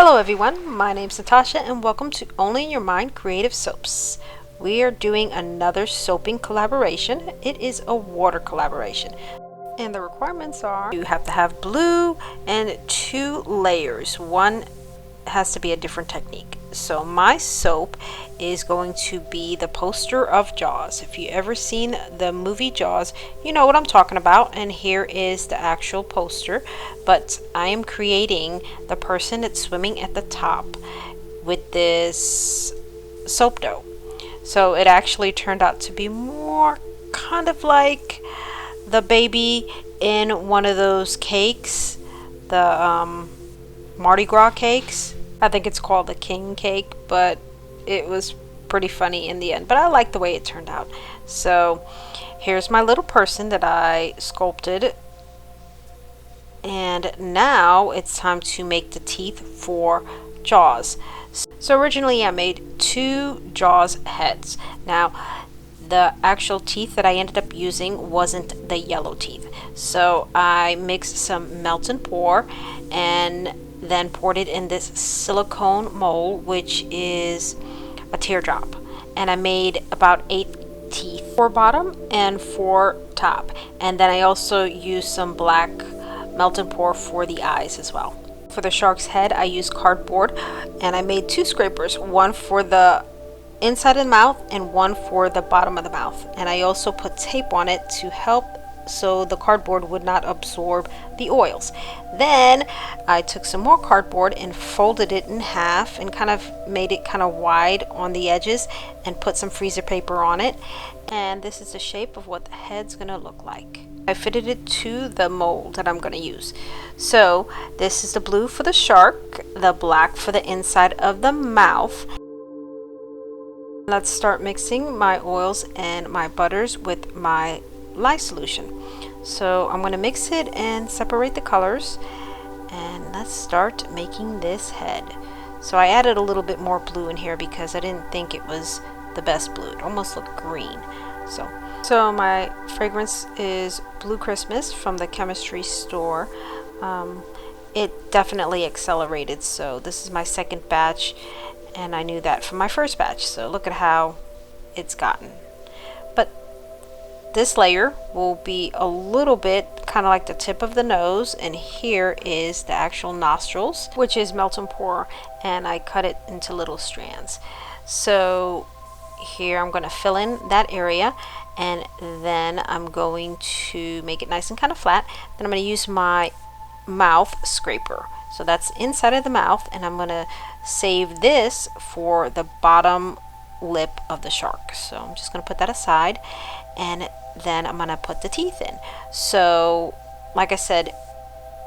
Hello everyone, my name's Natasha and welcome to Only in Your Mind Creative Soaps. We are doing another soaping collaboration. It is a water collaboration. And the requirements are you have to have blue and 2 layers. One has to be a different technique. So my soap is going to be the poster of Jaws. If you ever seen the movie Jaws, you know what I'm talking about. And here is the actual poster. But I am creating the person that's swimming at the top with this soap dough. So it actually turned out to be more kind of like the baby in one of those cakes, the Mardi Gras cakes. I think it's called the king cake, but it was pretty funny in the end. But I like the way it turned out. So here's my little person that I sculpted. And now it's time to make the teeth for Jaws. So originally I made 2 Jaws heads. Now the actual teeth that I ended up using wasn't the yellow teeth. So I mixed some melt and pour and then poured it in this silicone mold, which is a teardrop. And I made about 8 teeth, 4 bottom and 4 top. And then I also used some black melt and pour for the eyes as well. For the shark's head, I used cardboard and I made 2 scrapers, one for the inside of the mouth and one for the bottom of the mouth. And I also put tape on it to help so the cardboard would not absorb the oils. Then I took some more cardboard and folded it in half and kind of made it kind of wide on the edges and put some freezer paper on it. And this is the shape of what the head's gonna look like. I fitted it to the mold that I'm going to use. So this is the blue for the shark, the black for the inside of the mouth. Let's start mixing my oils and my butters with my lye solution. So I'm going to mix it and separate the colors, and let's start making this head. So I added a little bit more blue in here because I didn't think it was the best blue. It almost looked green. So my fragrance is Blue Christmas from the chemistry store. It definitely accelerated, so this is my second batch and I knew that from my first batch. So look at how it's gotten. But this layer will be a little bit kind of like the tip of the nose, and here is the actual nostrils, which is melt and pour, and I cut it into little strands. So here I'm going to fill in that area, and then I'm going to make it nice and kind of flat. Then I'm going to use my mouth scraper. So that's inside of the mouth, and I'm going to save this for the bottom lip of the shark. So I'm just going to put that aside, and then I'm going to put the teeth in. So like I said,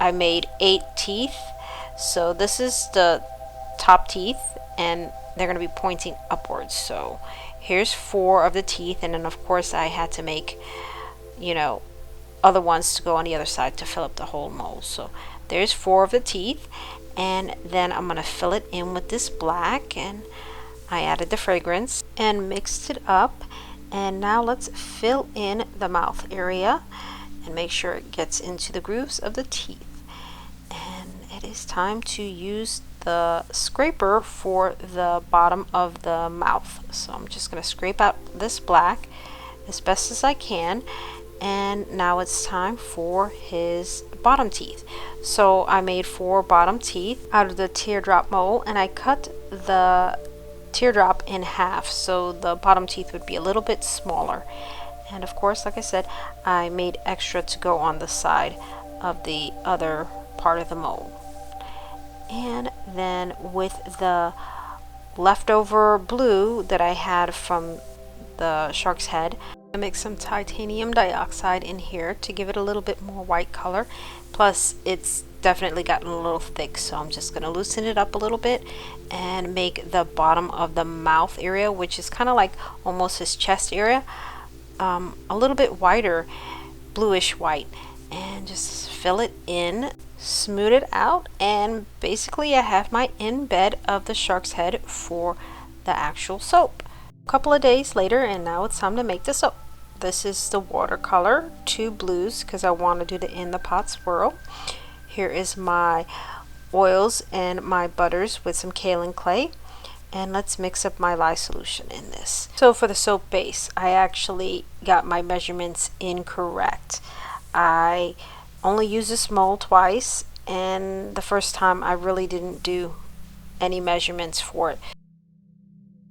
I made 8 teeth. So this is the top teeth, and they're going to be pointing upwards. So here's 4 of the teeth, and then of course I had to make, other ones to go on the other side to fill up the whole mold. So there's 4 of the teeth, and then I'm going to fill it in with this black, and I added the fragrance and mixed it up. And now let's fill in the mouth area and make sure it gets into the grooves of the teeth. And it is time to use the scraper for the bottom of the mouth. So I'm just going to scrape out this black as best as I can, and now it's time for his bottom teeth. So I made 4 bottom teeth out of the teardrop mold, and I cut the teardrop in half so the bottom teeth would be a little bit smaller. And of course, like I said, I made extra to go on the side of the other part of the mold. And then with the leftover blue that I had from the shark's head, I mixed some titanium dioxide in here to give it a little bit more white color. Plus it's definitely gotten a little thick, so I'm just going to loosen it up a little bit and make the bottom of the mouth area, which is kind of like almost his chest area, a little bit whiter, bluish white, and just fill it in, smooth it out, and basically I have my embed of the shark's head for the actual soap. A couple of days later, and now it's time to make the soap. This is the watercolor, 2 blues because I want to do the in the pot swirl. Here is my oils and my butters with some kaolin clay. And let's mix up my lye solution in this. So for the soap base, I actually got my measurements incorrect. I only used this mold twice, and the first time I really didn't do any measurements for it.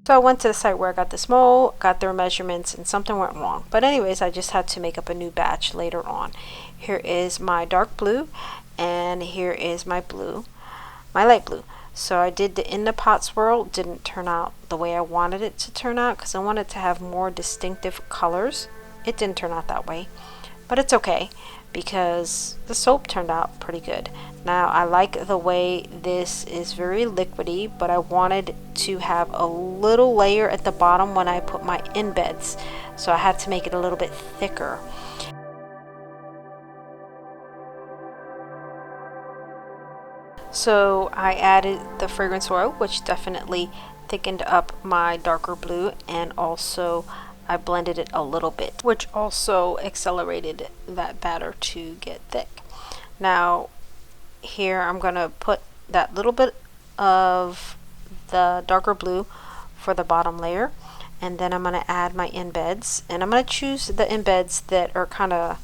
So I went to the site where I got this mold, got their measurements, and something went wrong. But anyways, I just had to make up a new batch later on. Here is my dark blue, and here is my blue, my light blue. So I did the in the pot swirl. Didn't turn out the way I wanted it to turn out because I wanted to have more distinctive colors. It didn't turn out that way, but it's okay because the soap turned out pretty good. Now I like the way this is very liquidy, but I wanted to have a little layer at the bottom when I put my embeds, so I had to make it a little bit thicker. So I added the fragrance oil, which definitely thickened up my darker blue, and also I blended it a little bit, which also accelerated that batter to get thick. Now here I'm going to put that little bit of the darker blue for the bottom layer, and then I'm going to add my embeds, and I'm going to choose the embeds that are kind of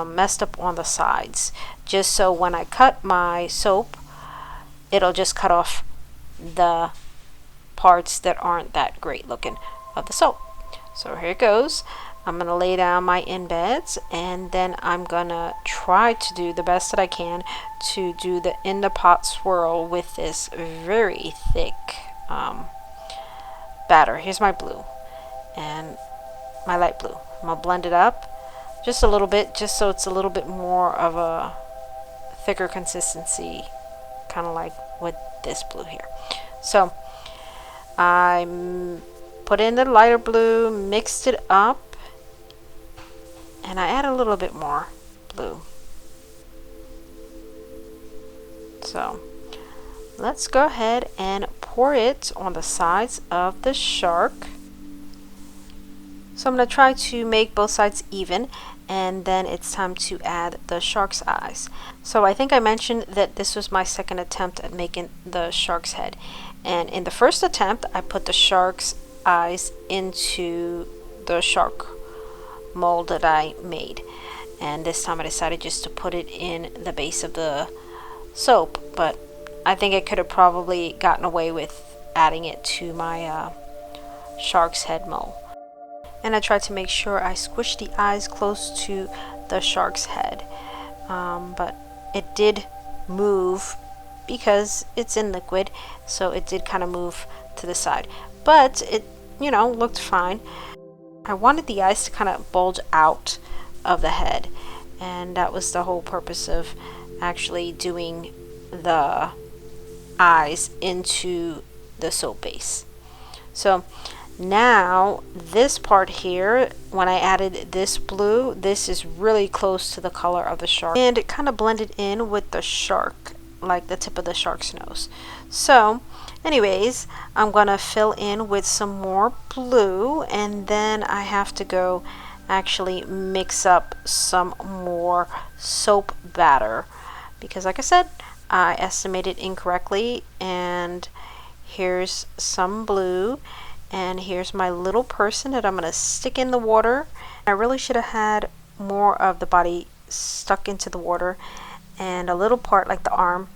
messed up on the sides, just so when I cut my soap, it'll just cut off the parts that aren't that great looking of the soap. So here it goes. I'm gonna lay down my embeds, and then I'm gonna try to do the best that I can to do the in the pot swirl with this very thick batter. Here's my blue and my light blue. I'm gonna blend it up just a little bit, just so it's a little bit more of a thicker consistency, kind of like with this blue here. So I put in the lighter blue, mixed it up, and I add a little bit more blue. So let's go ahead and pour it on the sides of the shark. So I'm going to try to make both sides even, and then it's time to add the shark's eyes. So I think I mentioned that this was my second attempt at making the shark's head, and in the first attempt I put the shark's eyes into the shark mold that I made, and this time I decided just to put it in the base of the soap, but I think I could have probably gotten away with adding it to my shark's head mold. And I tried to make sure I squished the eyes close to the shark's head, but it did move because it's in liquid, so it did kind of move to the side, but it, you know, looked fine. I wanted the eyes to kind of bulge out of the head, and that was the whole purpose of actually doing the eyes into the soap base. So now this part here, when I added this blue, this is really close to the color of the shark, and it kind of blended in with the shark, like the tip of the shark's nose. So anyways, I'm gonna fill in with some more blue, and then I have to go actually mix up some more soap batter, because like I said, I estimated incorrectly. And here's some blue, and here's my little person that I'm going to stick in the water. I really should have had more of the body stuck into the water, and a little part like the arm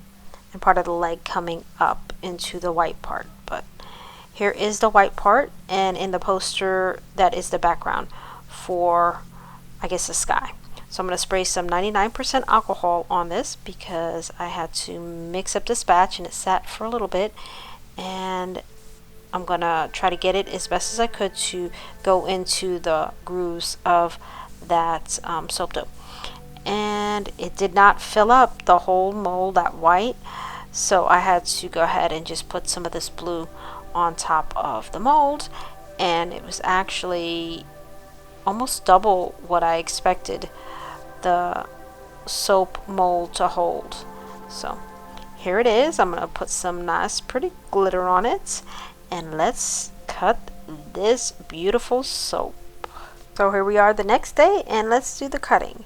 and part of the leg coming up into the white part. But here is the white part, and in the poster that is the background for, I guess, the sky. So I'm going to spray some 99% alcohol on this because I had to mix up this batch and it sat for a little bit, and I'm going to try to get it as best as I could to go into the grooves of that soap dough. And it did not fill up the whole mold, that white, so I had to go ahead and just put some of this blue on top of the mold, and it was actually almost double what I expected the soap mold to hold. So here it is. I'm going to put some nice pretty glitter on it, and let's cut this beautiful soap. So here we are the next day, and let's do the cutting.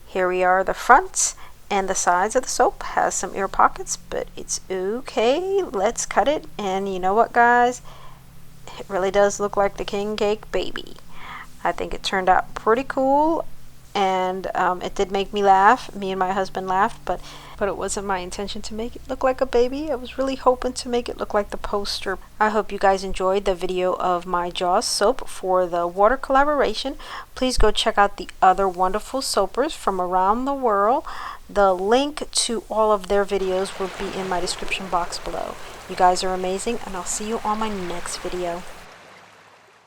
Here we are the front, And the sides of the soap has some ear pockets, but it's okay. Let's cut it. And you know what, guys? It really does look like the king cake baby. I think it turned out pretty cool, and it did make me laugh. Me and my husband laughed, but it wasn't my intention to make it look like a baby. I was really hoping to make it look like the poster. I hope you guys enjoyed the video of my Jaws soap for the water collaboration. Please go check out the other wonderful soapers from around the world. The link to all of their videos will be in my description box below. You guys are amazing, and I'll see you on my next video.